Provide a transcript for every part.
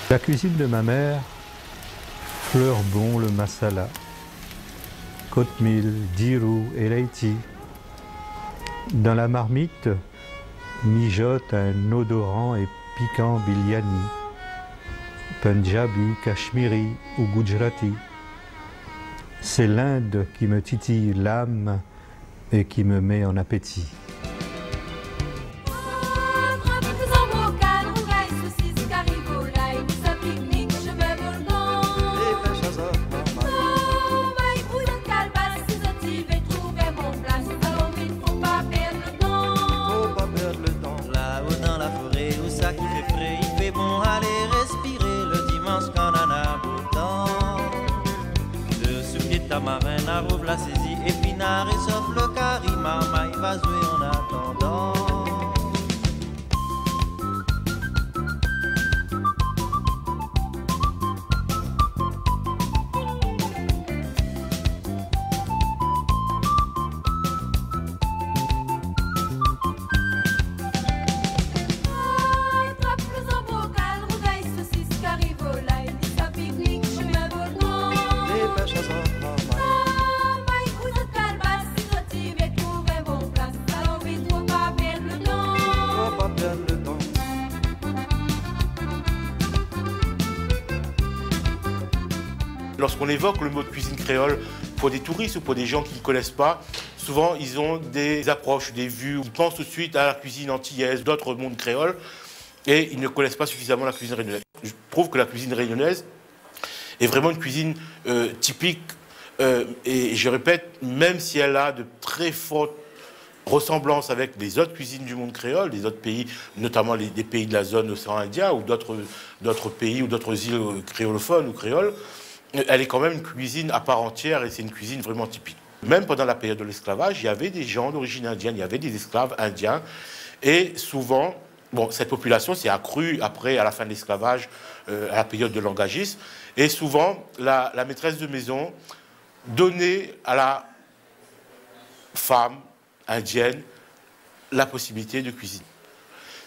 La cuisine de ma mère fleure bon le masala, kotmil, dirou et laiti. Dans la marmite mijote un odorant et piquant biryani, punjabi, kashmiri ou gujarati. C'est l'Inde qui me titille l'âme et qui me met en appétit. Marin, arrouve la saisie, épinard et sauf le carry, marmaille va jouer en attendant. Lorsqu'on évoque le mot de cuisine créole pour des touristes ou pour des gens qui ne connaissent pas, souvent ils ont des approches, des vues, ils pensent tout de suite à la cuisine antillaise, d'autres mondes créoles, et ils ne connaissent pas suffisamment la cuisine réunionnaise. Je trouve que la cuisine réunionnaise est vraiment une cuisine typique, et je répète, même si elle a de très fortes ressemblances avec les autres cuisines du monde créole, des autres pays, notamment des pays de la zone océan Indien ou d'autres pays ou d'autres îles créolophones ou créoles, elle est quand même une cuisine à part entière et c'est une cuisine vraiment typique. Même pendant la période de l'esclavage, il y avait des gens d'origine indienne, il y avait des esclaves indiens. Et souvent, bon, cette population s'est accrue après, à la fin de l'esclavage, à la période de l'engagisme. Et souvent, la maîtresse de maison donnait à la femme indienne la possibilité de cuisiner.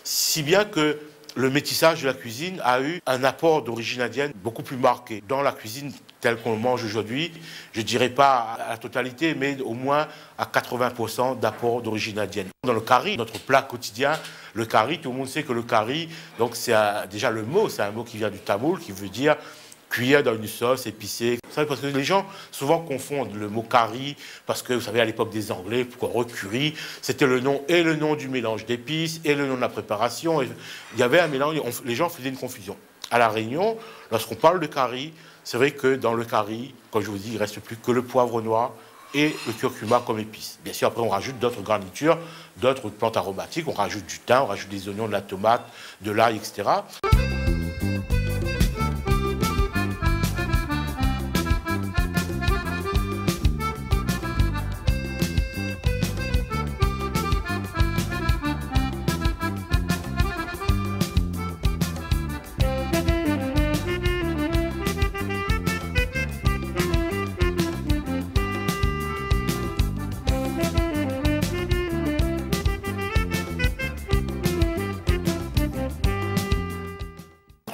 Si bien que le métissage de la cuisine a eu un apport d'origine indienne beaucoup plus marqué. Dans la cuisine telle qu'on le mange aujourd'hui, je ne dirais pas à la totalité, mais au moins à 80% d'apport d'origine indienne. Dans le curry, notre plat quotidien, le curry, tout le monde sait que le curry, donc c'est déjà le mot, c'est un mot qui vient du tamoul, qui veut dire cuire dans une sauce épicée. Vous savez, parce que les gens souvent confondent le mot curry, parce que vous savez, à l'époque des Anglais, pourquoi curry, c'était le nom du mélange d'épices et le nom de la préparation. Et il y avait un mélange, les gens faisaient une confusion. À La Réunion, lorsqu'on parle de curry, c'est vrai que dans le curry, comme je vous dis, il ne reste plus que le poivre noir et le curcuma comme épice. Bien sûr, après, on rajoute d'autres garnitures, d'autres plantes aromatiques, on rajoute du thym, on rajoute des oignons, de la tomate, de l'ail, etc.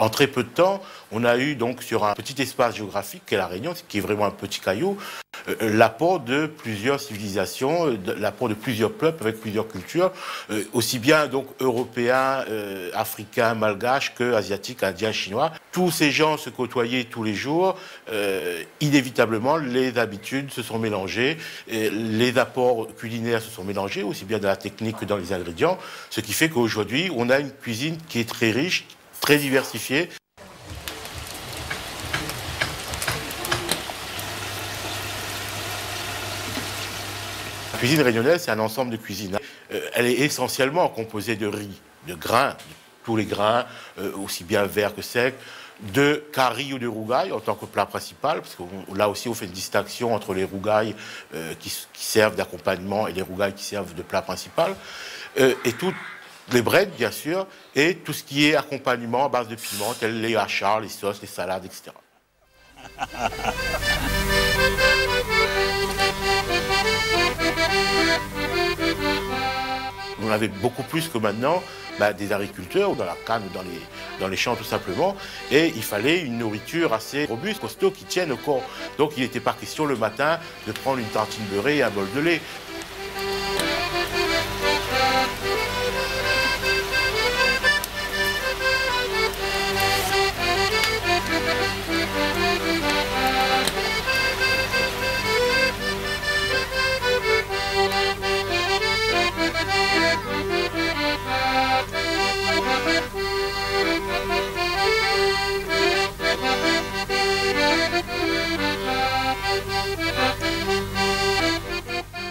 En très peu de temps, on a eu donc sur un petit espace géographique qu'est La Réunion, qui est vraiment un petit caillou, l'apport de plusieurs civilisations, l'apport de plusieurs peuples avec plusieurs cultures, aussi bien donc européens, africains, malgaches que asiatiques, indiens, chinois. Tous ces gens se côtoyaient tous les jours. Inévitablement, les habitudes se sont mélangées, les apports culinaires se sont mélangés, aussi bien dans la technique que dans les ingrédients, ce qui fait qu'aujourd'hui, on a une cuisine qui est très riche, très diversifiée. La cuisine réunionnaise, c'est un ensemble de cuisines. Elle est essentiellement composée de riz, de grains, tous les grains, aussi bien verts que secs, de curry ou de rougail en tant que plat principal, parce que là aussi on fait une distinction entre les rougails qui servent d'accompagnement et les rougails qui servent de plat principal, et toutes les breads bien sûr, et tout ce qui est accompagnement à base de piments, tels les achars, les sauces, les salades, etc. On avait beaucoup plus que maintenant des agriculteurs dans la canne, dans les champs tout simplement. Et il fallait une nourriture assez robuste, costaud, qui tienne au corps. Donc il n'était pas question le matin de prendre une tartine beurrée et un bol de lait.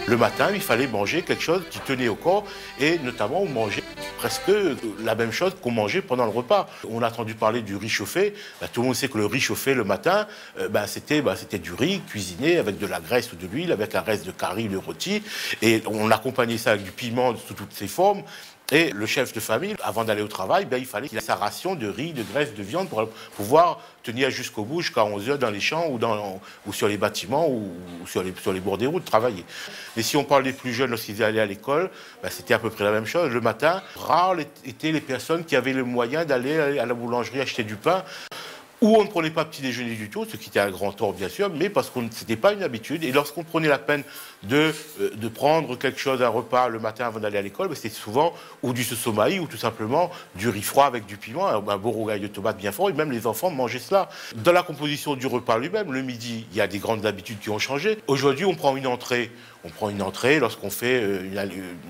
Le matin, il fallait manger quelque chose qui tenait au corps et notamment on mangeait presque la même chose qu'on mangeait pendant le repas. On a entendu parler du riz chauffé. Tout le monde sait que le riz chauffé le matin, c'était du riz cuisiné avec de la graisse ou de l'huile, avec un reste de curry, de rôti. Et on accompagnait ça avec du piment sous toutes ses formes. Et le chef de famille, avant d'aller au travail, il fallait qu'il ait sa ration de riz, de graisse, de viande pour pouvoir tenir jusqu'au bout, jusqu'à 11 heures dans les champs ou sur les bâtiments ou sur les bords des routes, travailler. Mais si on parle des plus jeunes lorsqu'ils allaient à l'école, c'était à peu près la même chose. Le matin, rares étaient les personnes qui avaient le moyen d'aller à la boulangerie acheter du pain. Ou on ne prenait pas petit déjeuner du tout, ce qui était un grand tort bien sûr, mais parce que ce n'était pas une habitude. Et lorsqu'on prenait la peine de prendre quelque chose, un repas le matin avant d'aller à l'école, c'était souvent ou du sosomaï ou tout simplement du riz froid avec du piment, un beau rougail de tomates bien fort, et même les enfants mangeaient cela. Dans la composition du repas lui-même, le midi, il y a des grandes habitudes qui ont changé. Aujourd'hui, on prend une entrée. On prend une entrée lorsqu'on fait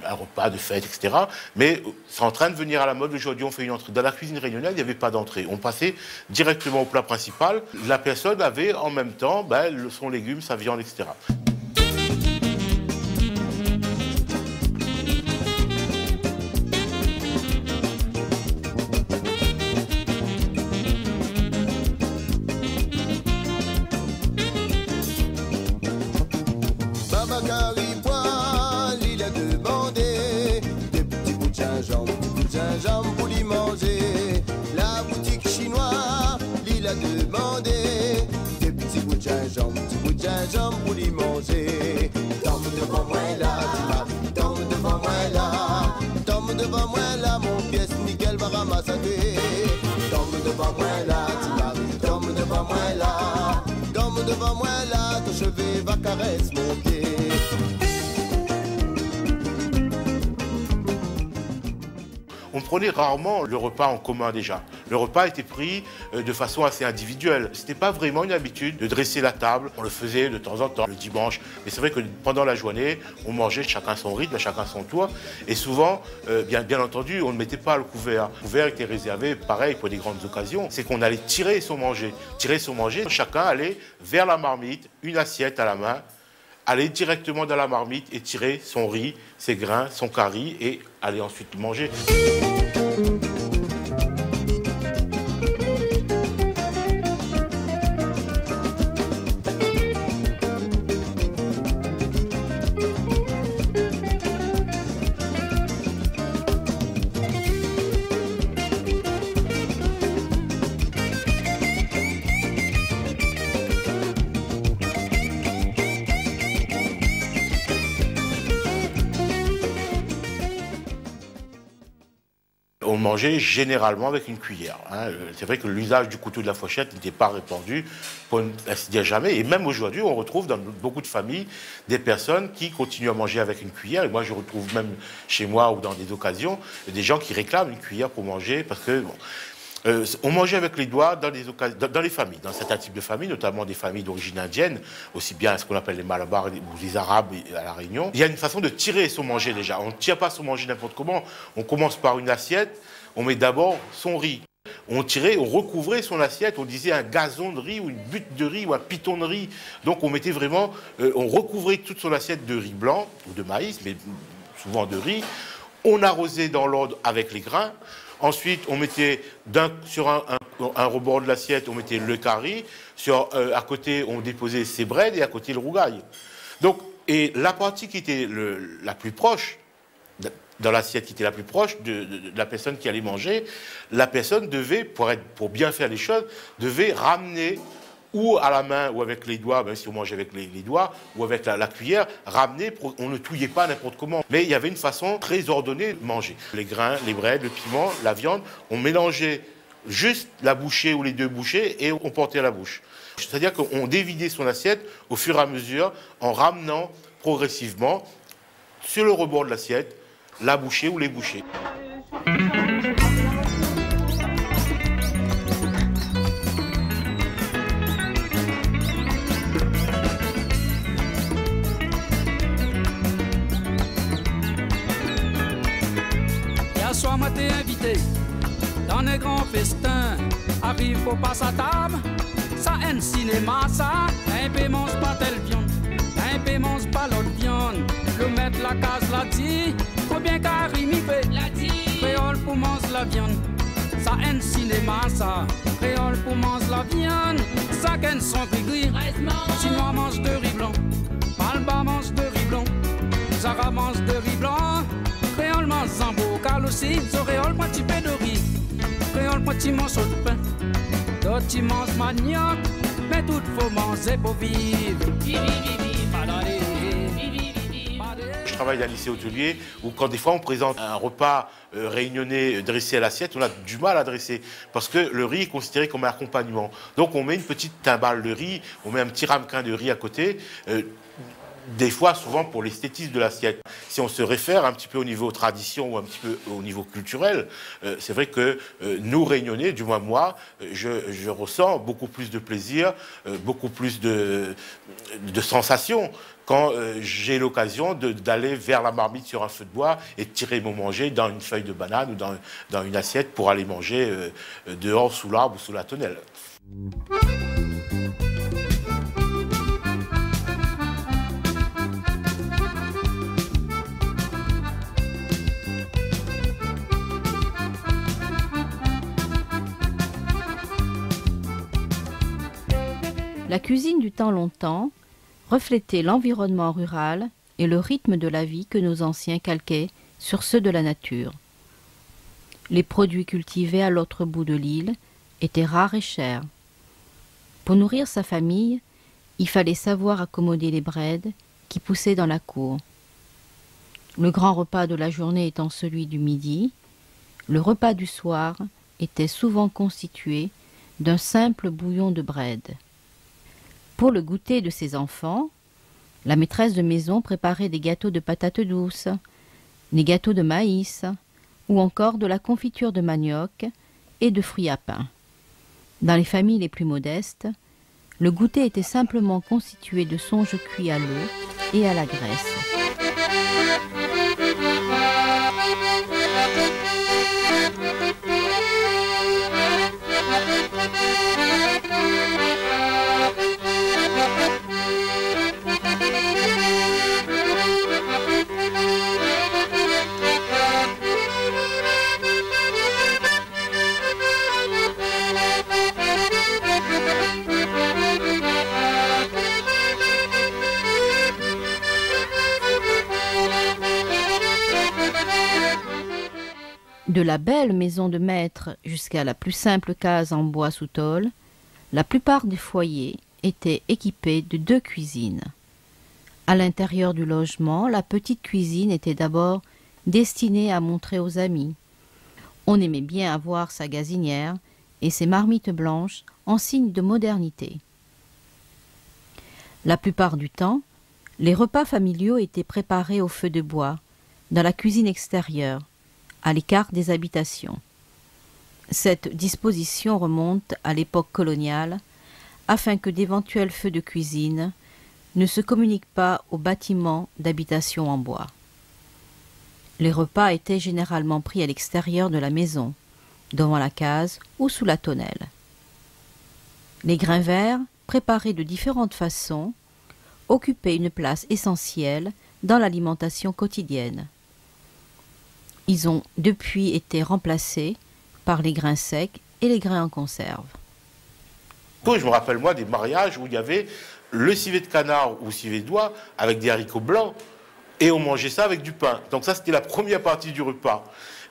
un repas de fête, etc. Mais c'est en train de venir à la mode. Aujourd'hui, on fait une entrée. Dans la cuisine réunionnais, il n'y avait pas d'entrée. On passait directement au plat principal. La personne avait en même temps son légume, sa viande, etc. Gingembre pour l'y manger. La boutique chinoise, l'île a demandé des petits bouts de gingembre pour l'y manger. Tombe devant moi là, tombe devant moi là, tombe devant moi là, mon pièce nickel va ramasser. Tombe devant moi là, tombe devant moi là, tombe devant moi là, ton chevet va caresser mon pied. On prenait rarement le repas en commun déjà. Le repas était pris de façon assez individuelle. Ce n'était pas vraiment une habitude de dresser la table. On le faisait de temps en temps, le dimanche. Mais c'est vrai que pendant la journée, on mangeait chacun son rythme, chacun son tour. Et souvent, bien entendu, on ne mettait pas le couvert. Le couvert était réservé, pareil, pour des grandes occasions. C'est qu'on allait tirer son manger. Tirer son manger, chacun allait vers la marmite, une assiette à la main, aller directement dans la marmite et tirer son riz, ses grains, son curry et aller ensuite manger. On mangeait généralement avec une cuillère. C'est vrai que l'usage du couteau de la fourchette n'était pas répandu, pour ne dire jamais. Et même aujourd'hui, on retrouve dans beaucoup de familles des personnes qui continuent à manger avec une cuillère. Et moi, je retrouve même chez moi ou dans des occasions des gens qui réclament une cuillère pour manger parce que on mangeait avec les doigts dans les familles, dans certains types de familles, notamment des familles d'origine indienne, aussi bien ce qu'on appelle les Malabars ou les Arabes à La Réunion. Il y a une façon de tirer son manger déjà. On ne tire pas son manger n'importe comment. On commence par une assiette, on met d'abord son riz. On tirait, on recouvrait son assiette, on disait un gazon de riz ou une butte de riz ou un piton de riz. Donc on mettait vraiment, on recouvrait toute son assiette de riz blanc ou de maïs, mais souvent de riz. On arrosait dans l'ordre avec les grains. Ensuite, on mettait sur un rebord de l'assiette, on mettait le curry. À côté, on déposait ses breads et à côté, le rougail. Donc, et la partie qui était la plus proche, dans l'assiette qui était la plus proche de la personne qui allait manger, la personne devait, pour bien faire les choses, devait ramener ou à la main ou avec les doigts, même si on mangeait avec les doigts, ou avec la cuillère, ramener, on ne touillait pas n'importe comment. Mais il y avait une façon très ordonnée de manger. Les grains, les braides, le piment, la viande, on mélangeait juste la bouchée ou les deux bouchées et on portait à la bouche. C'est-à-dire qu'on dévidait son assiette au fur et à mesure en ramenant progressivement sur le rebord de l'assiette la bouchée ou les bouchées. Hier soir, moi t'ai invité dans un grand festin. Arrive pour passer à table, ça un cinéma, ça. Un peu mange pas telle viande, un peu mange pas l'autre viande. Le maître la case l'a dit, combien Karim y fait? L'a dit. Créole pour manger la viande, ça un cinéma, ça. Créole pour manger la viande, ça qu'un son gris. Chinois mange de riz blanc, Palba mange de riz blanc, Zara mange de riz blanc. Créole mange zambo, car aussi, Zoréole prend petit peu de riz. Créole prend petit morceau de pain, d'autres qui mangent manioc, mais tout faut manger pour vivre. Je travaille à un lycée hôtelier où quand des fois on présente un repas réunionnais dressé à l'assiette, on a du mal à dresser parce que le riz est considéré comme un accompagnement. Donc on met une petite timbale de riz, on met un petit ramequin de riz à côté. Des fois, souvent pour l'esthétisme de l'assiette. Si on se réfère un petit peu au niveau tradition ou un petit peu au niveau culturel, c'est vrai que nous, Réunionnais, du moins moi, je ressens beaucoup plus de plaisir, beaucoup plus de sensations quand j'ai l'occasion d'aller vers la marmite sur un feu de bois et de tirer mon manger dans une feuille de banane ou dans une assiette pour aller manger dehors sous l'arbre ou sous la tonnelle. La cuisine du temps longtemps reflétait l'environnement rural et le rythme de la vie que nos anciens calquaient sur ceux de la nature. Les produits cultivés à l'autre bout de l'île étaient rares et chers. Pour nourrir sa famille, il fallait savoir accommoder les braides qui poussaient dans la cour. Le grand repas de la journée étant celui du midi, le repas du soir était souvent constitué d'un simple bouillon de braides. Pour le goûter de ses enfants, la maîtresse de maison préparait des gâteaux de patates douces, des gâteaux de maïs ou encore de la confiture de manioc et de fruits à pain. Dans les familles les plus modestes, le goûter était simplement constitué de songes cuits à l'eau et à la graisse. De la belle maison de maître jusqu'à la plus simple case en bois sous tôle, la plupart des foyers étaient équipés de 2 cuisines. À l'intérieur du logement, la petite cuisine était d'abord destinée à montrer aux amis. On aimait bien avoir sa gazinière et ses marmites blanches en signe de modernité. La plupart du temps, les repas familiaux étaient préparés au feu de bois, dans la cuisine extérieure, à l'écart des habitations. Cette disposition remonte à l'époque coloniale, afin que d'éventuels feux de cuisine ne se communiquent pas aux bâtiments d'habitation en bois. Les repas étaient généralement pris à l'extérieur de la maison, devant la case ou sous la tonnelle. Les grains verts, préparés de différentes façons, occupaient une place essentielle dans l'alimentation quotidienne. Ils ont depuis été remplacés par les grains secs et les grains en conserve. Je me rappelle moi des mariages où il y avait le civet de canard ou civet d'oie avec des haricots blancs et on mangeait ça avec du pain. Donc ça c'était la première partie du repas.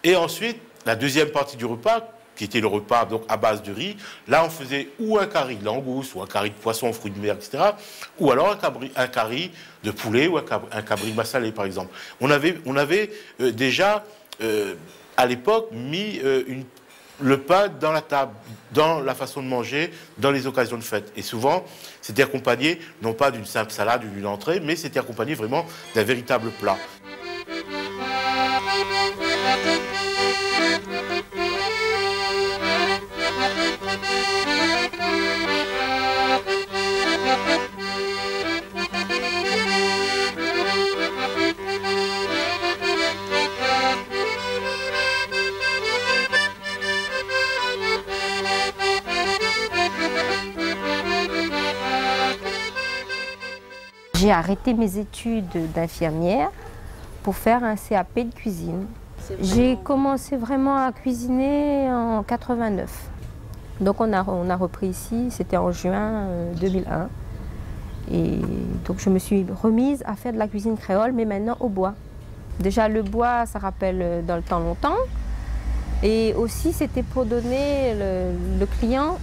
Et ensuite, la deuxième partie du repas, qui était le repas donc à base de riz. Là, on faisait ou un curry de langouste, ou un curry de poisson, fruits de mer, etc. Ou alors un curry de poulet, ou un cabri massalé, par exemple. On avait déjà, à l'époque, mis le pain dans la table, dans la façon de manger, dans les occasions de fête. Et souvent, c'était accompagné, non pas d'une simple salade ou d'une entrée, mais c'était accompagné vraiment d'un véritable plat. J'ai arrêté mes études d'infirmière pour faire un CAP de cuisine. J'ai commencé vraiment à cuisiner en 89. Donc on a repris ici, c'était en juin 2001. Et donc je me suis remise à faire de la cuisine créole, mais maintenant au bois. Déjà le bois, ça rappelle dans le temps longtemps. Et aussi c'était pour donner le client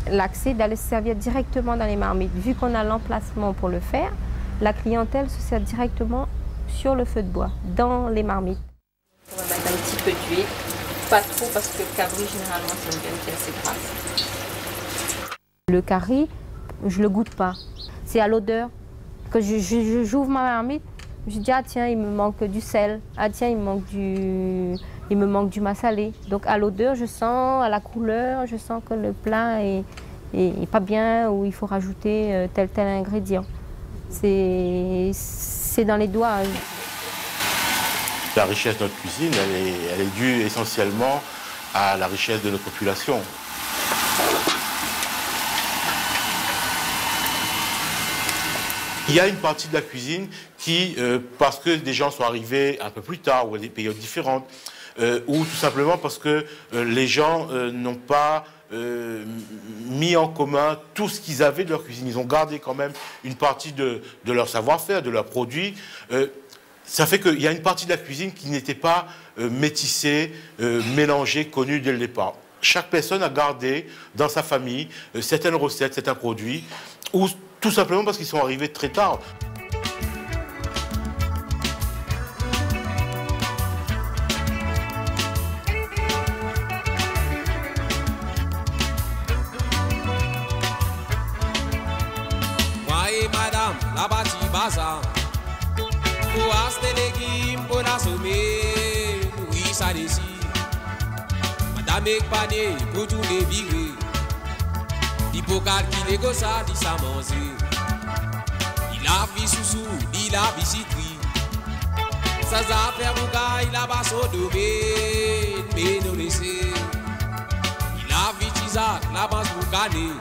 l'accès d'aller se servir directement dans les marmites. Vu qu'on a l'emplacement pour le faire, la clientèle se sert directement sur le feu de bois, dans les marmites. On va mettre un petit peu d'huile, pas trop parce que le cabri généralement c'est une viande qui est assez grasse. Le curry, je le goûte pas. C'est à l'odeur. Quand j'ouvre ma marmite, je dis ah tiens il me manque du sel, ah tiens il me manque du massalé. Donc à l'odeur, je sens, à la couleur, je sens que le plat est pas bien ou il faut rajouter tel ingrédient. C'est dans les doigts. La richesse de notre cuisine, elle est due essentiellement à la richesse de notre population. Il y a une partie de la cuisine qui, parce que des gens sont arrivés un peu plus tard ou à des périodes différentes, ou tout simplement parce que les gens n'ont pas mis en commun tout ce qu'ils avaient de leur cuisine. Ils ont gardé quand même une partie de leur savoir-faire, de leurs produits. Ça fait qu'il y a une partie de la cuisine qui n'était pas métissée, mélangée, connue dès le départ. Chaque personne a gardé dans sa famille certaines recettes, certains produits, ou tout simplement parce qu'ils sont arrivés très tard. Madame, la bâtie bazar. Pour acheter des légumes, pour la sommer, oui, ça décide. Madame est panier, pour tout les virer. Il faut calculer que ça, dit ça manger. Il a vu sous, il a vu citri. Ça a fait bouga, il a basse au domaine, mais nous laisser. Il a vu Tizak, la basse bougané.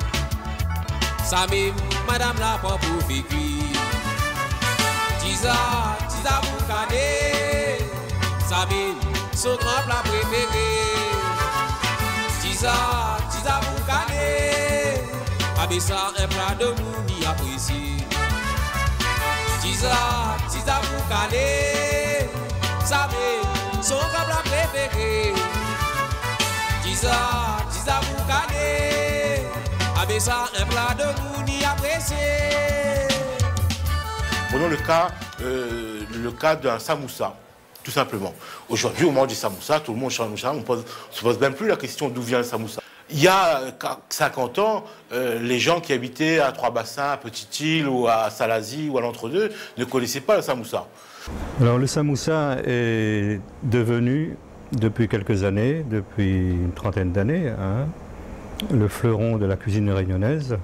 Ça même, madame la pas pour vécu. Tisa boucané. Ça même, son grand plat préféré. Tisa boucané. Avec ça, un plat de mouni apprécié. Tisa boucané. Ça même, son grand plat préféré. Tisa boucané. Avec ça, un plat de mouni apprécié. Prenons le cas d'un samoussa, tout simplement. Aujourd'hui, on mange du samoussa, tout le monde change samoussa, on ne se pose même plus la question d'où vient le samoussa. Il y a 50 ans, les gens qui habitaient à Trois-Bassins, à Petite-Île ou à Salazie ou à l'Entre-deux ne connaissaient pas le samoussa. Alors le samoussa est devenu, depuis quelques années, depuis une trentaine d'années, le fleuron de la cuisine réunionnaise.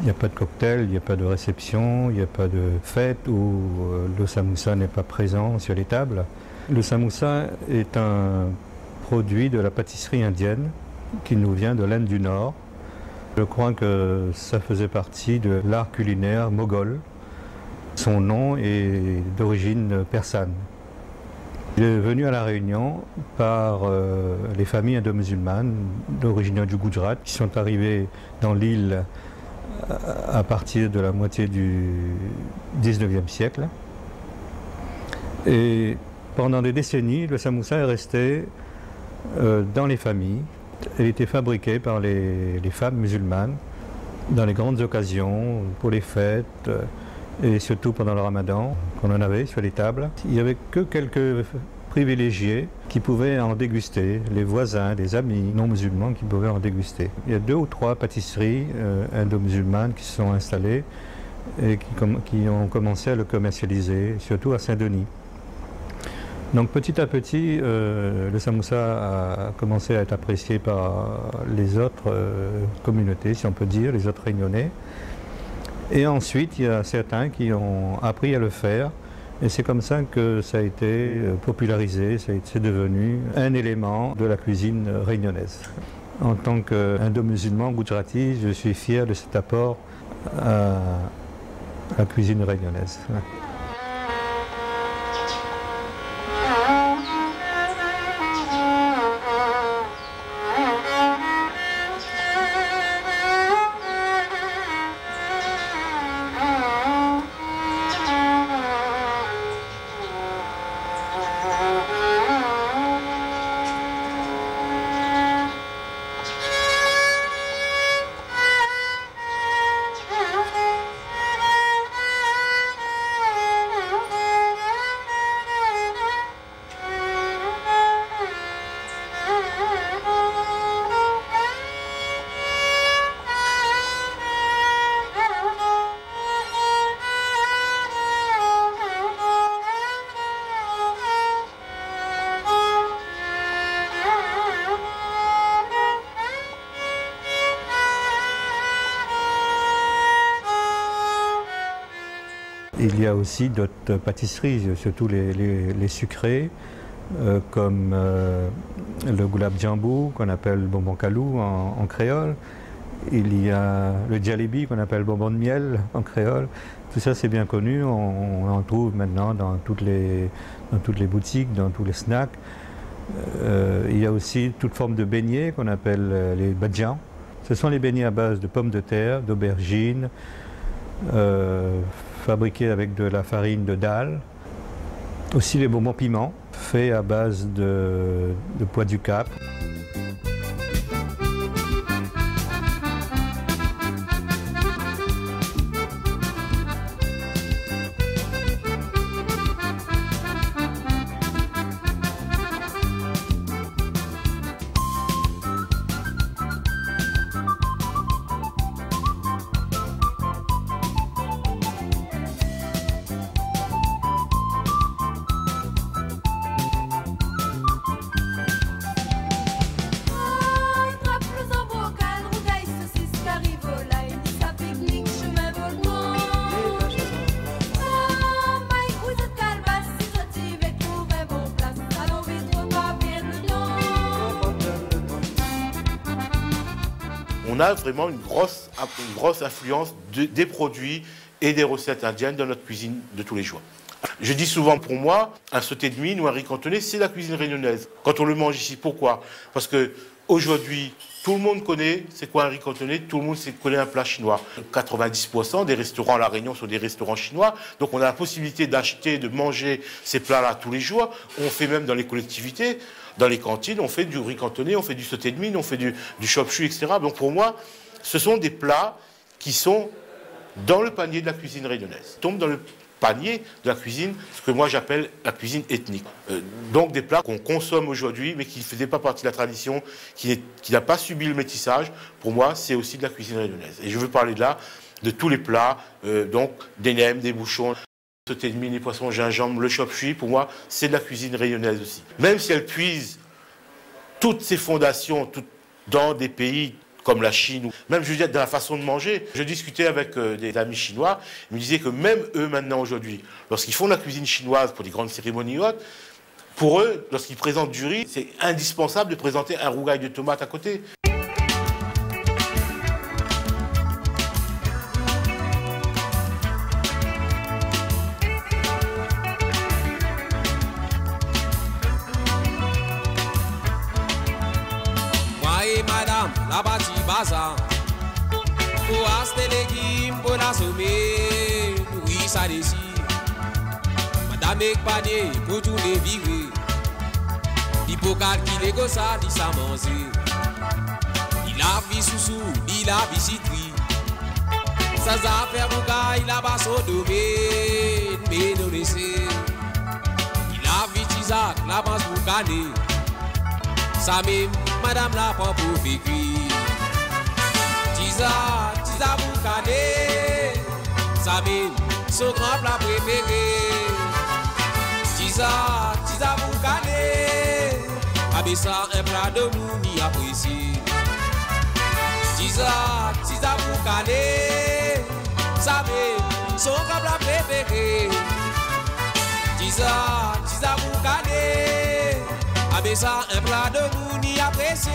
Il n'y a pas de cocktail, il n'y a pas de réception, il n'y a pas de fête où le samoussa n'est pas présent sur les tables. Le samoussa est un produit de la pâtisserie indienne qui nous vient de l'Inde du Nord. Je crois que ça faisait partie de l'art culinaire moghol. Son nom est d'origine persane. Il est venu à La Réunion par les familles indo-musulmanes d'origine du Gujarat qui sont arrivées dans l'île à partir de la moitié du 19e siècle. Et pendant des décennies, le samoussa est resté dans les familles elle était fabriquée par les femmes musulmanes dans les grandes occasions, pour les fêtes et surtout pendant le ramadan qu'on en avait sur les tables. Il n'y avait que quelques privilégiés qui pouvaient en déguster, les voisins, les amis non musulmans qui pouvaient en déguster. Il y a 2 ou 3 pâtisseries indo-musulmanes qui se sont installées et qui ont commencé à le commercialiser, surtout à Saint-Denis. Donc petit à petit, le samoussa a commencé à être apprécié par les autres communautés, si on peut dire, les autres réunionnais. Et ensuite, il y a certains qui ont appris à le faire. Et c'est comme ça que ça a été popularisé, c'est devenu un élément de la cuisine réunionnaise. En tant qu'indo-musulman gujarati, je suis fier de cet apport à la cuisine réunionnaise. Il y a aussi d'autres pâtisseries, surtout les sucrées, comme le gulab jambu, qu'on appelle bonbon kalou en créole. Il y a le jalebi, qu'on appelle bonbon de miel en créole. Tout ça, c'est bien connu. On en trouve maintenant dans toutes les boutiques, dans tous les snacks. Il y a aussi toute forme de beignets qu'on appelle les badjans. Ce sont les beignets à base de pommes de terre, d'aubergines, fabriqués avec de la farine de dalle. Aussi les bonbons piments, faits à base de pois du Cap. On a vraiment une grosse influence des produits et des recettes indiennes dans notre cuisine de tous les jours. Je dis souvent, pour moi, un sauté de mine ou un riz cantonné, c'est la cuisine réunionnaise. Quand on le mange ici, pourquoi? Parce qu'aujourd'hui, tout le monde connaît c'est quoi un riz cantonné, tout le monde connaît un plat chinois. 90% des restaurants à La Réunion sont des restaurants chinois, donc on a la possibilité d'acheter, de manger ces plats-là tous les jours. On fait même dans les collectivités, dans les cantines, on fait du riz cantonné, on fait du sauté de mine, on fait du chop-chu, etc. Donc pour moi, ce sont des plats qui sont dans le panier de la cuisine réunionnaise. Ils tombent dans le panier de la cuisine, ce que moi j'appelle la cuisine ethnique. Donc des plats qu'on consomme aujourd'hui, mais qui ne faisaient pas partie de la tradition, qui n'a pas subi le métissage. Pour moi, c'est aussi de la cuisine réunionnaise. Et je veux parler de là, de tous les plats, donc des nems, des bouchons, sauté de mine, les poissons gingembre, le chop-chui. Pour moi, c'est de la cuisine réunionnaise aussi. Même si elle puise toutes ses fondations dans des pays comme la Chine, ou même je veux dire dans la façon de manger. Je discutais avec des amis chinois, ils me disaient que même eux maintenant aujourd'hui, lorsqu'ils font de la cuisine chinoise pour des grandes cérémonies hautes, pour eux, lorsqu'ils présentent du riz, c'est indispensable de présenter un rougail de tomates à côté. Madame, la bâti bazar. Pour acheter les légumes, pour la sommer, oui, ça décide. Madame est panier, pour tous les vivre. Il faut calculer que ça dit ça manger. La vie sous-sous, il la vie citri. Ça a fait rougaille, la basse au domaine, mais nous laissez. Il a vu Tizak, la basse pour caner. Ça même, madame la prend pour vécu. Tizak, Tizak pour caner. Ça même, son grand plat préféré. Tizak, Tizak pour caner. Avec ça, un plat de mouni apprécié. Tizak, Tizak pour caner. Ça même, son grand plat préféré. Tizak, Tizak pour caner. Avec ça, un plat de mouni apprécié.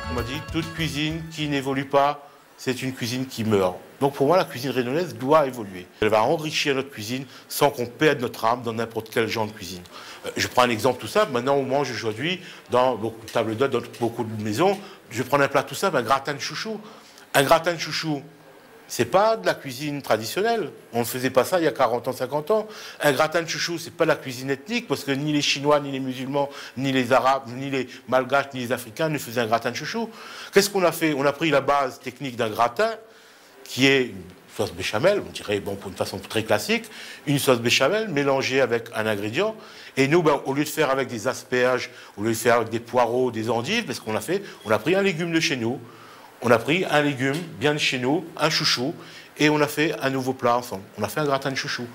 On m'a dit, toute cuisine qui n'évolue pas, c'est une cuisine qui meurt. Donc pour moi, la cuisine réunionnaise doit évoluer. Elle va enrichir notre cuisine sans qu'on perde notre âme dans n'importe quel genre de cuisine. Je prends un exemple tout simple. Maintenant, on mange aujourd'hui dans beaucoup de tables d'hôtes, dans beaucoup de maisons. Je prends un plat tout simple, un gratin de chouchou. Un gratin de chouchou, c'est pas de la cuisine traditionnelle. On ne faisait pas ça il y a 40 ans, 50 ans. Un gratin de chouchou, c'est pas de la cuisine ethnique, parce que ni les Chinois, ni les musulmans, ni les Arabes, ni les Malgaches, ni les Africains ne faisaient un gratin de chouchou. Qu'est-ce qu'on a fait? On a pris la base technique d'un gratin, qui est une sauce béchamel, on dirait, bon, pour une façon très classique, une sauce béchamel mélangée avec un ingrédient. Et nous, ben, au lieu de faire avec des asperges, au lieu de faire avec des poireaux, des endives, parce qu'on a fait, on a pris un légume de chez nous. On a pris un légume bien de chez nous, un chouchou, et on a fait un nouveau plat ensemble. On a fait un gratin de chouchou.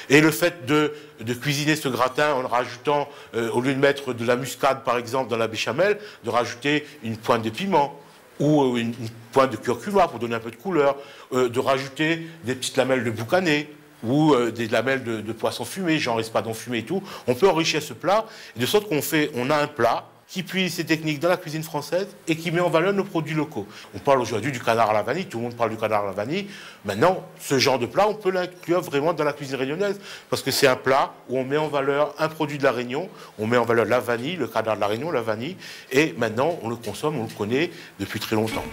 Et le fait de cuisiner ce gratin en rajoutant, au lieu de mettre de la muscade par exemple dans la béchamel, de rajouter une pointe de piment ou une pointe de curcuma pour donner un peu de couleur, de rajouter des petites lamelles de boucané ou des lamelles de poisson fumé, genre espadon fumé et tout, on peut enrichir ce plat, de sorte qu'on a un plat qui puise ces techniques dans la cuisine française et qui met en valeur nos produits locaux. On parle aujourd'hui du canard à la vanille, tout le monde parle du canard à la vanille. Maintenant, ce genre de plat, on peut l'inclure vraiment dans la cuisine réunionnaise, parce que c'est un plat où on met en valeur un produit de la Réunion, on met en valeur la vanille, le canard de la Réunion, la vanille, et maintenant, on le consomme, on le connaît depuis très longtemps.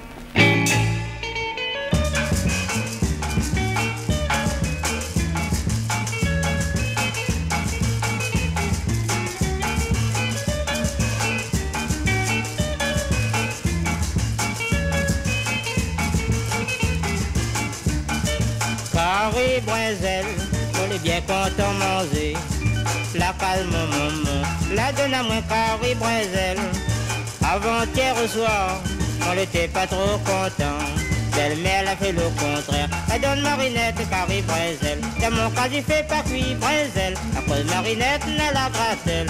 Carré Brinzel, on est bien content manger. La calme maman, la donne à moi Carré Brinzel. Avant-hier au soir, on n'était pas trop content. Belle-mère a fait le contraire. Elle donne Marinette Carré Brinzel. Dans mon cas, il fait pas cuit Brinzel. À cause Marinette n'a la grattelle.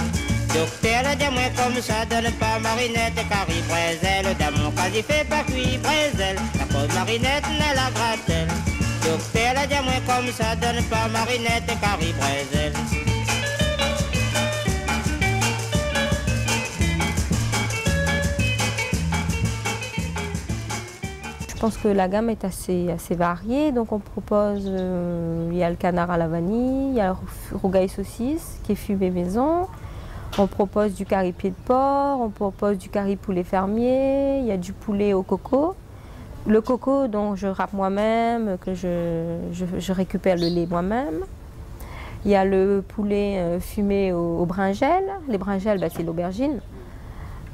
Docteur a dit moi comme ça, donne pas Marinette Carré Brinzel. Dans mon cas, il fait pas cuit Brinzel. À cause Marinette n'a la grattelle. Docteur a dit moi comme ça, donne pas Marinette Carré Brinzel. Je pense que la gamme est assez variée, donc on propose, il y a le canard à la vanille, il y a le rougail saucisse qui est fumé maison, on propose du curry pied de porc, on propose du curry poulet fermier, il y a du poulet au coco. Le coco dont je râpe moi-même, que je récupère le lait moi-même. Il y a le poulet fumé au brinjel. Les brinjels, bah, c'est l'aubergine.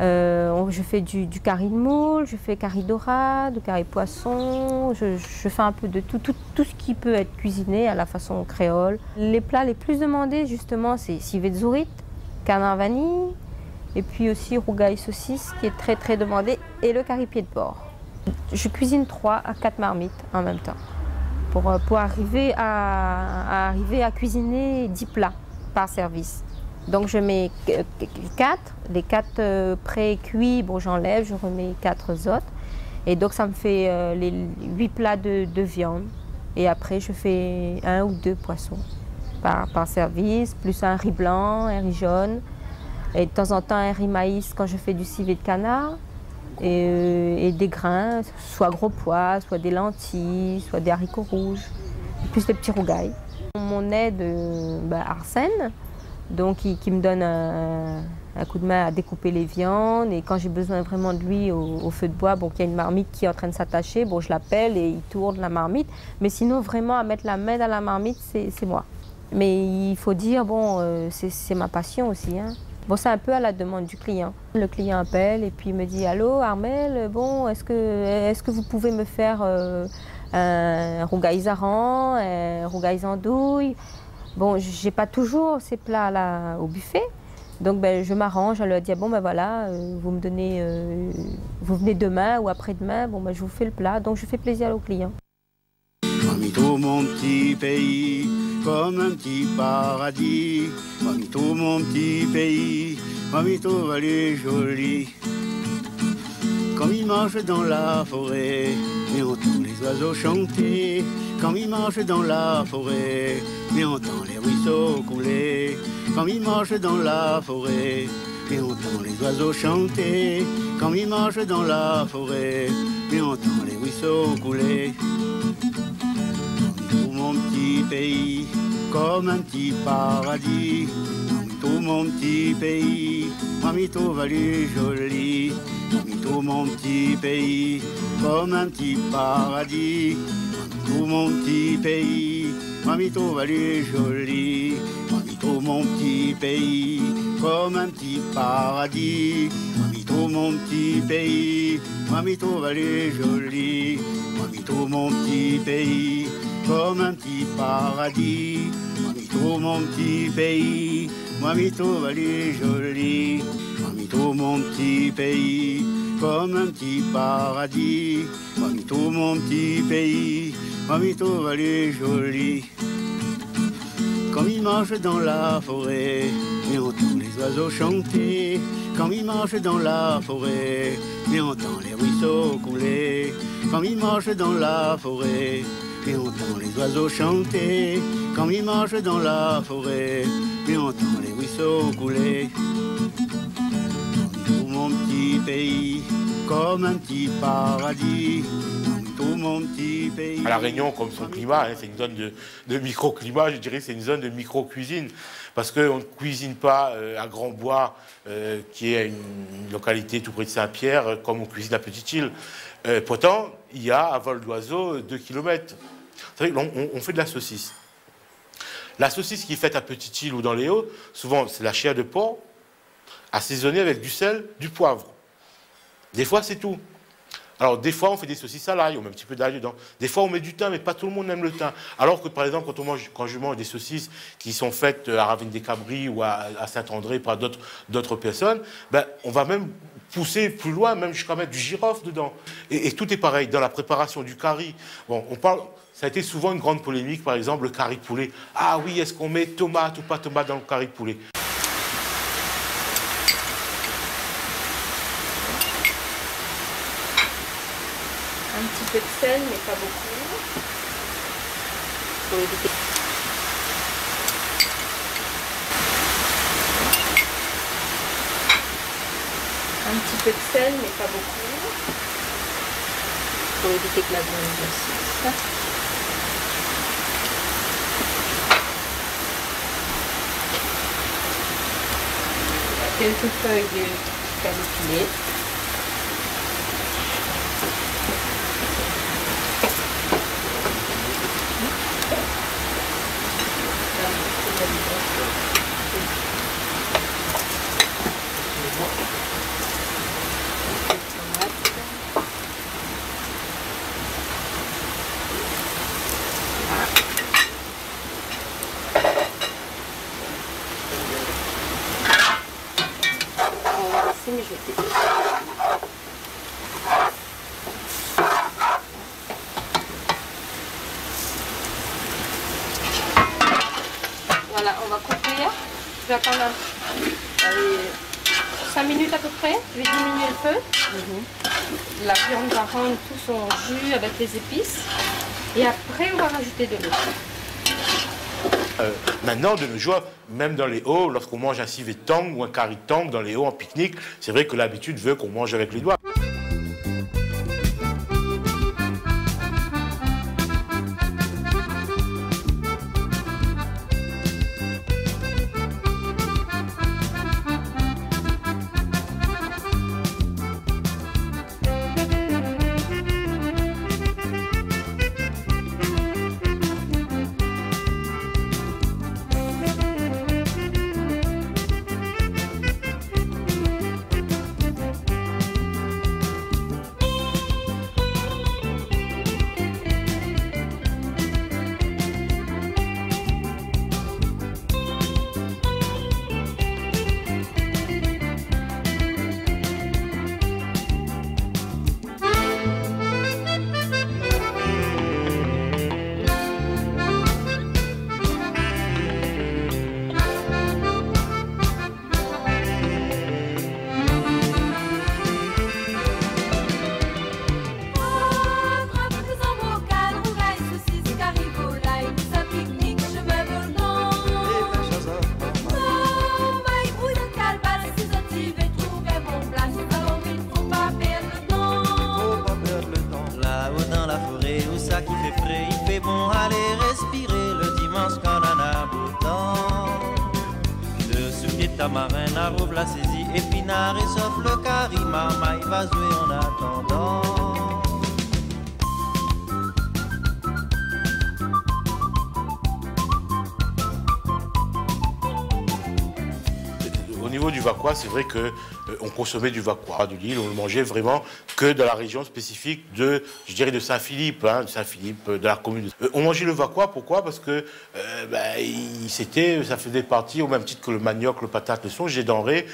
Je fais du curry de moule, je fais curry dorade, du curry poisson. Je fais un peu de tout ce qui peut être cuisiné à la façon créole. Les plats les plus demandés, justement, c'est civet de zourite, canard vanille, et puis aussi rougail saucisse, qui est très très demandé, et le curry pied de porc. Je cuisine 3 à 4 marmites en même temps pour arriver à cuisiner 10 plats par service. Donc je mets 4, les 4 pré-cuits, bon, j'enlève, je remets 4 autres. Et donc ça me fait les 8 plats de viande. Et après je fais 1 ou 2 poissons par service, plus un riz blanc, un riz jaune. Et de temps en temps un riz maïs quand je fais du civet de canard. Et des grains, soit gros pois, soit des lentilles, soit des haricots rouges, plus des petits rougails. Mon aide, Arsène, donc qui me donne un coup de main à découper les viandes, et quand j'ai besoin vraiment de lui au feu de bois, bon, qu'il y a une marmite qui est en train de s'attacher, bon, je l'appelle et il tourne la marmite, mais sinon vraiment à mettre la main dans la marmite, c'est moi. Mais il faut dire, bon, c'est ma passion aussi. Hein. Bon, c'est un peu à la demande du client. Le client appelle et puis me dit « Allô Armelle, bon, est-ce que vous pouvez me faire un rougail zaran, un rougail andouille ?» Bon, j'ai pas toujours ces plats là au buffet. Donc ben, je m'arrange à leur dire « Bon ben voilà, vous me donnez, vous venez demain ou après-demain, bon ben je vous fais le plat. » Donc je fais plaisir aux clients. Mamito, mon petit pays, comme un petit paradis. Mamito, mon petit pays, Mamito, vallée jolie. Quand il marche dans la forêt, mais on entend les oiseaux chanter. Quand il marche dans la forêt, mais on entend les ruisseaux couler. Quand il marche dans la forêt, mais on entend les oiseaux chanter. Quand il marche dans la forêt, mais on entend les ruisseaux couler. Mon petit pays, comme un petit paradis. Mamito, mon petit pays, Mamito, vallée jolie. Mamito, mon petit pays, comme un petit paradis. Mamito, mon petit pays, Mamito, vallée jolie. Mamito, mon petit pays, comme un petit paradis. Mamito, mon petit pays, Mamito, vallée jolie. Mamito, mon petit pays, comme un petit paradis. Mamito, mon petit pays, Mamito, vallée jolie. Mamito, mon petit pays, comme un petit paradis. Mamito, mon petit pays, Mamito, vallée jolie. Quand il marche dans la forêt, mais on entend les oiseaux chanter. Quand il marche dans la forêt, mais on entend les ruisseaux couler. Quand il marche dans la forêt, et on entend les oiseaux chanter. Quand il marche dans la forêt, et on entend les ruisseaux couler. Mamito, mon petit pays, comme un petit paradis. Mamito, mon petit pays. À La Réunion, comme son climat, hein, c'est une zone de microclimat, je dirais que c'est une zone de micro-cuisine. Parce qu'on ne cuisine pas à Grand-Bois, qui est une localité tout près de Saint-Pierre, comme on cuisine à Petite-Île. Pourtant, il y a à vol d'oiseau 2 km. Vous savez, on fait de la saucisse. La saucisse qui est faite à Petite-Île ou dans les Hauts, souvent c'est la chair de porc, assaisonnée avec du sel, du poivre. Des fois c'est tout. Alors des fois on fait des saucisses à l'ail, on met un petit peu d'ail dedans. Des fois on met du thym, mais pas tout le monde aime le thym. Alors que par exemple quand je mange des saucisses qui sont faites à Ravenne-des-Cabris ou à Saint-André par d'autres personnes, ben, on va même pousser plus loin, même jusqu'à mettre du girofle dedans. Et tout est pareil, dans la préparation du curry. Bon, ça a été souvent une grande polémique, par exemple, le curry poulet. Ah oui, est-ce qu'on met tomate ou pas tomate dans le curry poulet? Un petit peu de sel, mais pas beaucoup. Pour éviter. Un petit peu de sel, mais pas beaucoup. Pour éviter que la viande grossisse. Quelques feuilles de calicule. Voilà, on va couvrir. Je vais attendre 5 minutes à peu près. Je vais diminuer le feu. La viande va rendre tout son jus avec les épices. Et après, on va rajouter de l'eau. Maintenant, de nos jours, même dans les Hauts, lorsqu'on mange un civet de tang ou un curry de tang dans les Hauts en pique-nique, c'est vrai que l'habitude veut qu'on mange avec les doigts. est bon à les respirer le dimanche quand on a beau temps. De souliers tamarin, arrouve la saisie, épinard et sauf le carima, maille va jouer en attendant. Au niveau du vakwa, c'est vrai qu'on consommait du vakwa de l'île, on le mangeait vraiment que dans la région spécifique de, je dirais, de Saint-Philippe, de la commune. On mangeait le vakwa, pourquoi? Parce que ça faisait partie, au même titre que le manioc, le patate, le songe, des denrées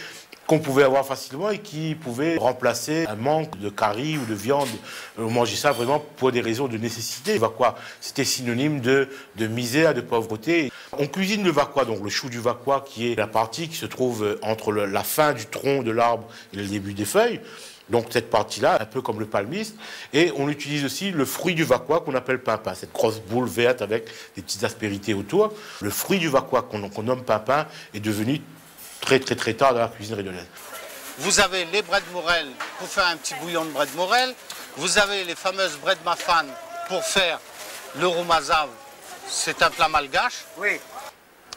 qu'on pouvait avoir facilement et qui pouvaient remplacer un manque de curry ou de viande. On mangeait ça vraiment pour des raisons de nécessité. Le vakwa, c'était synonyme de misère, de pauvreté. On cuisine le vakwa, donc le chou du vakwa, qui est la partie qui se trouve entre la fin du tronc de l'arbre et le début des feuilles. Donc cette partie-là, un peu comme le palmiste. Et on utilise aussi le fruit du vakwa qu'on appelle pimpin, cette grosse boule verte avec des petites aspérités autour. Le fruit du vakwa qu'on nomme pimpin est devenu très tard dans la cuisine réunionnaise. Vous avez les braies de morel pour faire un petit bouillon de braies de morel. Vous avez les fameuses braies de mafane pour faire le roumazav. C'est un plat malgache. Oui.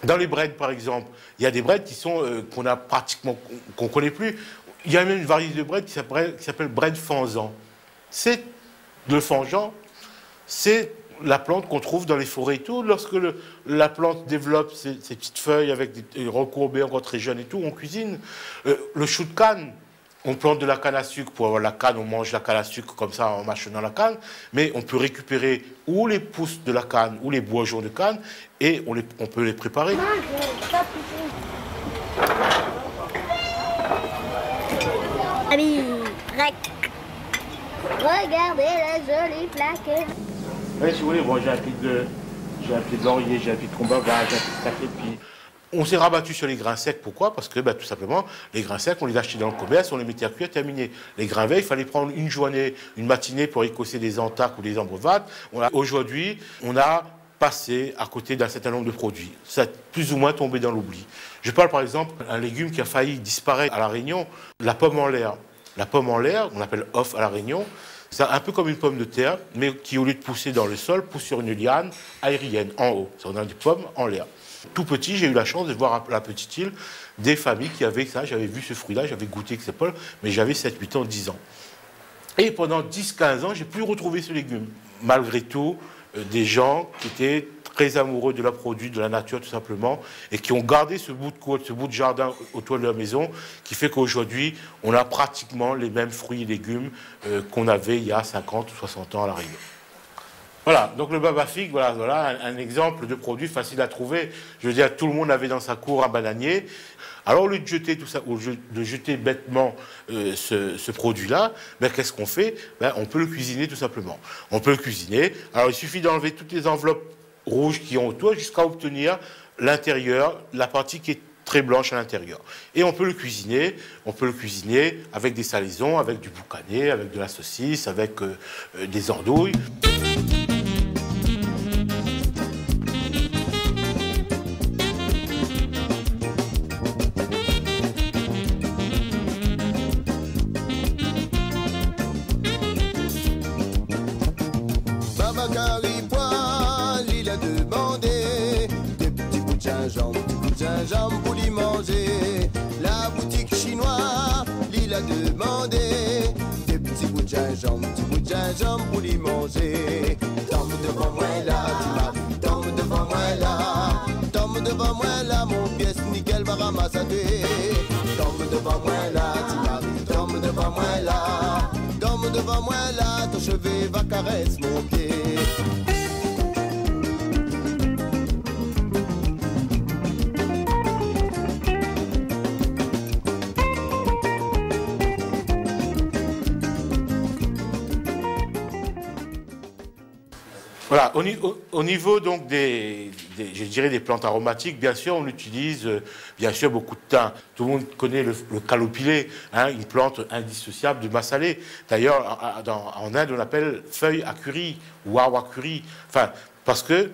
Dans les breads, par exemple, il y a des breads qui sont qu'on a pratiquement, qu'on connaît plus. Il y a même une variété de bread qui s'appelle bread fanzan. C'est le fanzan, c'est la plante qu'on trouve dans les forêts et tout. Lorsque la plante développe ses petites feuilles avec des recourbées encore très jeunes et tout, on cuisine. Le chou de canne, on plante de la canne à sucre pour avoir la canne, on mange la canne à sucre comme ça en mâchonnant la canne, mais on peut récupérer ou les pousses de la canne ou les bourgeons de canne et on peut les préparer. Ami, regardez la jolie plaque. Oui, si vous voulez, bon, j'ai un pied de laurier, j'ai un pied de combat, j'ai un pied de café, puis on s'est rabattu sur les grains secs. Pourquoi? Parce que tout simplement, les grains secs, on les achetait dans le commerce, on les mettait à cuire, terminé. Les grains verts, il fallait prendre une journée, une matinée pour écosser des entaques ou des ambrevades. Aujourd'hui, on a passé à côté d'un certain nombre de produits. Ça a plus ou moins tombé dans l'oubli. Je parle par exemple d'un légume qui a failli disparaître à La Réunion, la pomme en l'air. La pomme en l'air, on appelle off à La Réunion, c'est un peu comme une pomme de terre, mais qui, au lieu de pousser dans le sol, pousse sur une liane aérienne, en haut. On a des pommes en l'air. Tout petit, j'ai eu la chance de voir à la petite île des familles qui avaient ça. J'avais vu ce fruit-là, j'avais goûté avec ces pommes, mais j'avais 7, 8 ans, 10 ans. Et pendant 10-15 ans, j'ai plus retrouvé ce légume. Malgré tout, des gens qui étaient très amoureux de la produit, de la nature tout simplement, et qui ont gardé ce bout de côte, ce bout de jardin autour de leur maison, qui fait qu'aujourd'hui, on a pratiquement les mêmes fruits et légumes qu'on avait il y a 50 ou 60 ans à La Réunion. Voilà, donc le baba figue, voilà un exemple de produit facile à trouver. Je veux dire, tout le monde avait dans sa cour un bananier. Alors, au lieu de jeter tout ça, ou de jeter bêtement ce produit-là, qu'est-ce qu'on fait? On peut le cuisiner tout simplement. On peut le cuisiner. Alors, il suffit d'enlever toutes les enveloppes rouges qui ont autour jusqu'à obtenir l'intérieur, la partie qui est très blanche à l'intérieur. Et on peut le cuisiner avec des salaisons, avec du boucané, avec de la saucisse, avec des andouilles. Gingembre pour l'y manger. La boutique chinoise, l'île a demandé des petits bouts de gingembre pour l'y manger. Tombe devant moi là, tu m'as tombe devant moi là. Tombe devant moi là, mon pièce nickel va ramasser. Tombe devant moi là, tu m'as tombe devant moi là. Tombe devant moi là, ton chevet va caresser mon pied. Voilà, au niveau donc je dirais des plantes aromatiques, bien sûr, on utilise bien sûr beaucoup de thym. Tout le monde connaît le calopilé, une plante indissociable du massalé. D'ailleurs, en Inde, on l'appelle feuille à curry ou arbre à curry. Enfin, parce que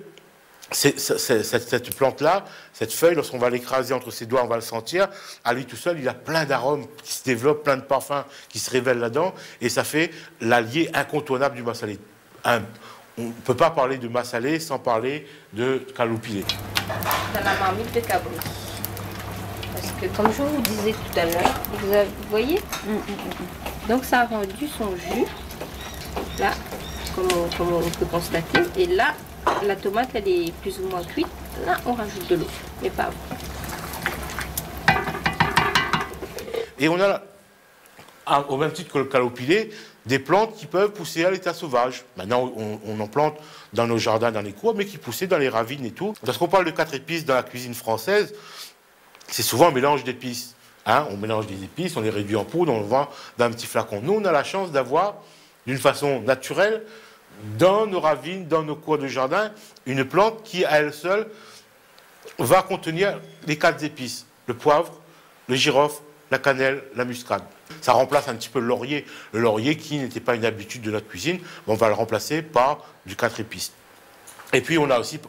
cette plante-là, cette feuille, lorsqu'on va l'écraser entre ses doigts, on va le sentir. À lui tout seul, il a plein d'arômes qui se développent, plein de parfums qui se révèlent là-dedans, et ça fait l'allié incontournable du massalé. on ne peut pas parler de massalé sans parler de caloupilé. Dans la marmite de cabri. Parce que comme je vous disais tout à l'heure, vous voyez, donc ça a rendu son jus, là, comme on peut constater. Et là, la tomate, elle est plus ou moins cuite. Là, on rajoute de l'eau, mais pas avant. Et on a, au même titre que le caloupilé, des plantes qui peuvent pousser à l'état sauvage. Maintenant, on en plante dans nos jardins, dans les cours, mais qui poussaient dans les ravines et tout. Lorsqu'on parle de 4 épices dans la cuisine française, c'est souvent un mélange d'épices. Hein, on mélange des épices, on les réduit en poudre, on le vend dans un petit flacon. Nous, on a la chance d'avoir, d'une façon naturelle, dans nos ravines, dans nos cours de jardin, une plante qui, à elle seule, va contenir les 4 épices. Le poivre, le girofle, la cannelle, la muscade. Ça remplace un petit peu le laurier qui n'était pas une habitude de notre cuisine. On va le remplacer par du 4 épices. Et puis, on a aussi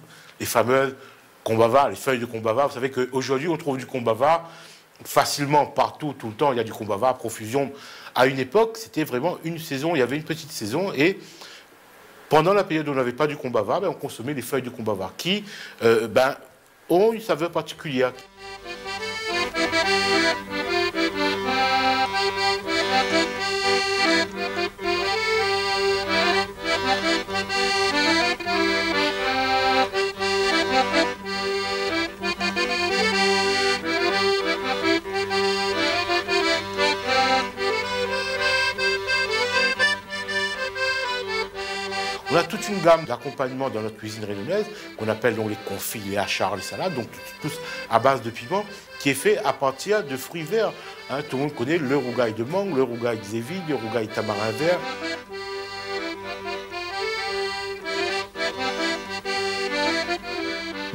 les fameuses combava, les feuilles de combava. Vous savez qu'aujourd'hui, on trouve du combava facilement partout, tout le temps. Il y a du combava à profusion. À une époque, c'était vraiment une saison. Il y avait une petite saison. Et pendant la période où on n'avait pas du combava, on consommait les feuilles de combava qui ont une saveur particulière. On a toute une gamme d'accompagnements dans notre cuisine réunionnaise, qu'on appelle donc les confits, les hachards, les salades, donc tous à base de piment, qui est fait à partir de fruits verts. Hein, tout le monde connaît le rougail de mangue, le rougail de zéville, le rougail tamarin vert.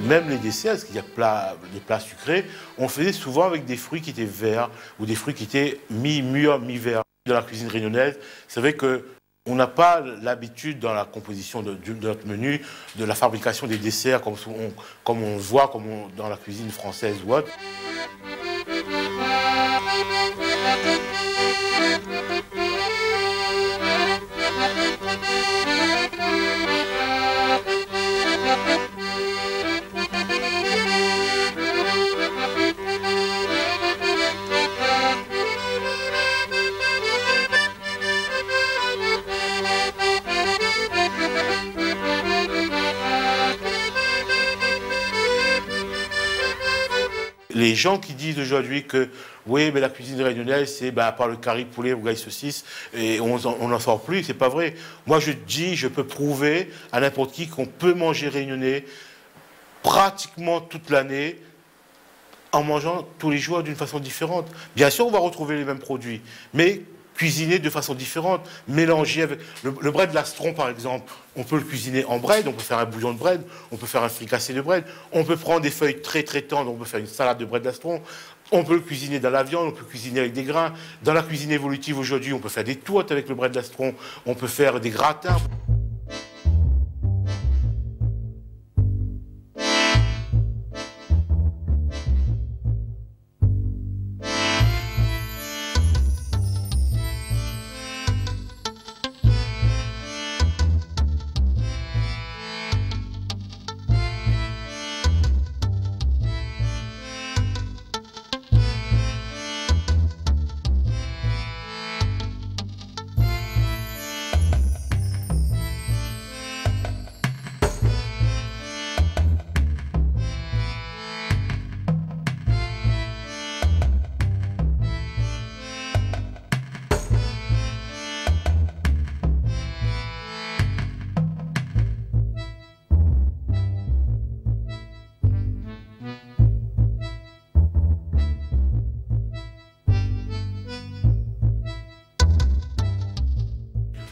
Même les desserts, parce qu'il y a des plats sucrés, on faisait souvent avec des fruits qui étaient verts ou des fruits qui étaient mi-mûrs, mi-verts. Dans la cuisine réunionnaise, c'est vrai que on n'a pas l'habitude dans la composition de notre menu de la fabrication des desserts comme on voit dans la cuisine française ou autre. Les gens qui disent aujourd'hui que oui, mais la cuisine réunionnaise, c'est à part le curry poulet, rougail saucisse, et on n'en sort plus, c'est pas vrai. Moi, je dis, je peux prouver à n'importe qui qu'on peut manger réunionnais pratiquement toute l'année en mangeant tous les jours d'une façon différente. Bien sûr, on va retrouver les mêmes produits, mais cuisiner de façon différente, mélanger avec... Le bread lastron, par exemple, on peut le cuisiner en bread, on peut faire un bouillon de bread, on peut faire un fricassé de bread, on peut prendre des feuilles très très tendres, on peut faire une salade de bread lastron, on peut le cuisiner dans la viande, on peut le cuisiner avec des grains. Dans la cuisine évolutive aujourd'hui, on peut faire des tourtes avec le bread lastron, on peut faire des gratins.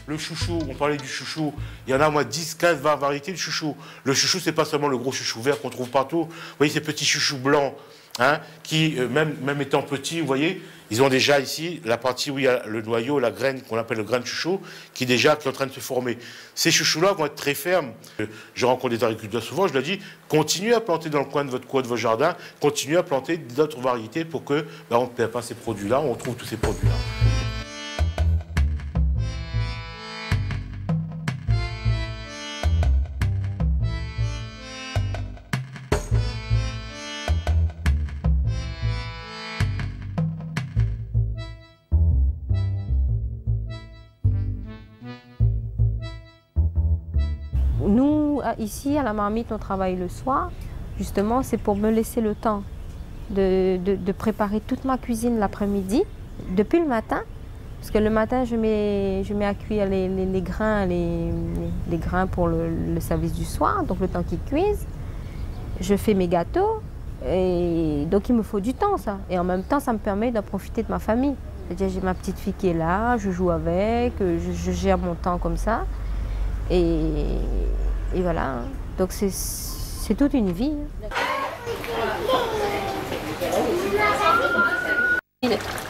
Le chouchou, on parlait du chouchou, il y en a moi 10, 15, 20 variétés de chouchou. Le chouchou, c'est pas seulement le gros chouchou vert qu'on trouve partout. Vous voyez ces petits chouchous blancs, hein, qui, même étant petits, vous voyez, ils ont déjà ici la partie où il y a le noyau, la graine qu'on appelle le grain de chouchou, qui est en train de se former. Ces chouchous-là vont être très fermes. Je rencontre des agriculteurs souvent, je leur dis, continuez à planter dans le coin de votre coin, de vos jardins, continuez à planter d'autres variétés pour que on ne perd pas ces produits-là, on retrouve tous ces produits-là. nous, ici, à la marmite, on travaille le soir. Justement, c'est pour me laisser le temps de préparer toute ma cuisine l'après-midi, depuis le matin. Parce que le matin, je mets à cuire les grains pour le service du soir, donc le temps qu'ils cuisent. Je fais mes gâteaux, et donc il me faut du temps, ça. Et en même temps, ça me permet d'en profiter de ma famille. C'est-à-dire, j'ai ma petite fille qui est là, je joue avec, je gère mon temps comme ça. Et voilà, donc c'est toute une vie.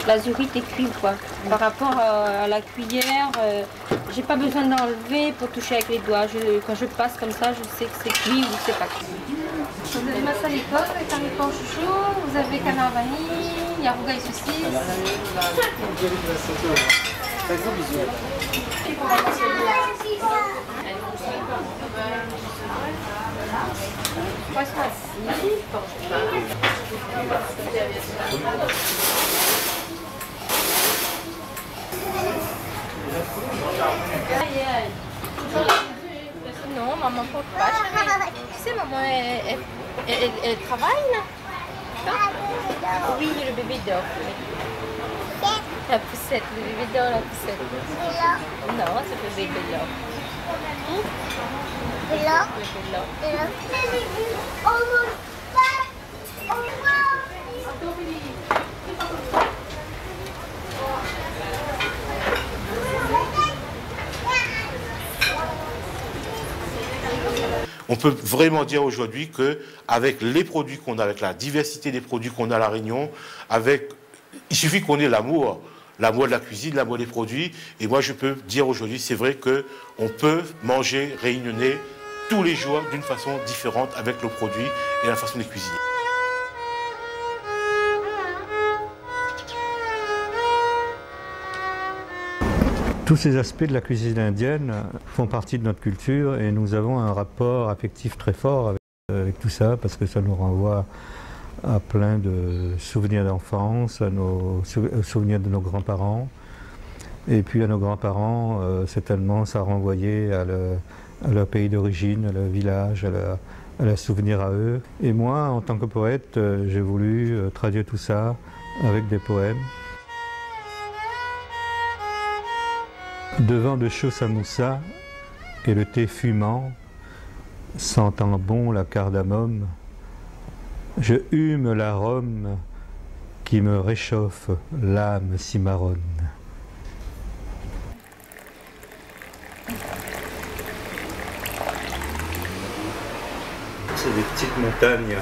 L'azurite est cuite, quoi. Par rapport à la cuillère, j'ai pas besoin d'enlever pour toucher avec les doigts. Quand je passe comme ça, je sais que c'est cuit ou c'est pas cuit. Vous avez massa l'époque, caricot chouchou, vous avez canard vanille, il y a rougail saucisse. Poisson assis. Non, maman ne porte pas. Tu sais, maman, elle travaille là. Oui, le bébé dort. La poussette, le bébé dort, la poussette. Non, c'est le bébé dort. On peut vraiment dire aujourd'hui qu'avec les produits qu'on a, avec la diversité des produits qu'on a à La Réunion, il suffit qu'on ait l'amour de la cuisine, l'amour des produits. Et moi, je peux dire aujourd'hui, c'est vrai qu'on peut manger réunionnais tous les jours d'une façon différente avec le produit et la façon de cuisiner. Tous ces aspects de la cuisine indienne font partie de notre culture et nous avons un rapport affectif très fort avec tout ça parce que ça nous renvoie à plein de souvenirs d'enfance, aux souvenirs de nos grands-parents. Et puis à nos grands-parents, certainement, ça renvoyait à leur pays d'origine, à leur village, à leur souvenir à eux. Et moi, en tant que poète, j'ai voulu traduire tout ça avec des poèmes. Devant de chauds samoussas et le thé fumant, sentant bon la cardamome, je hume l'arôme qui me réchauffe l'âme cimarronne. C'est des petites montagnes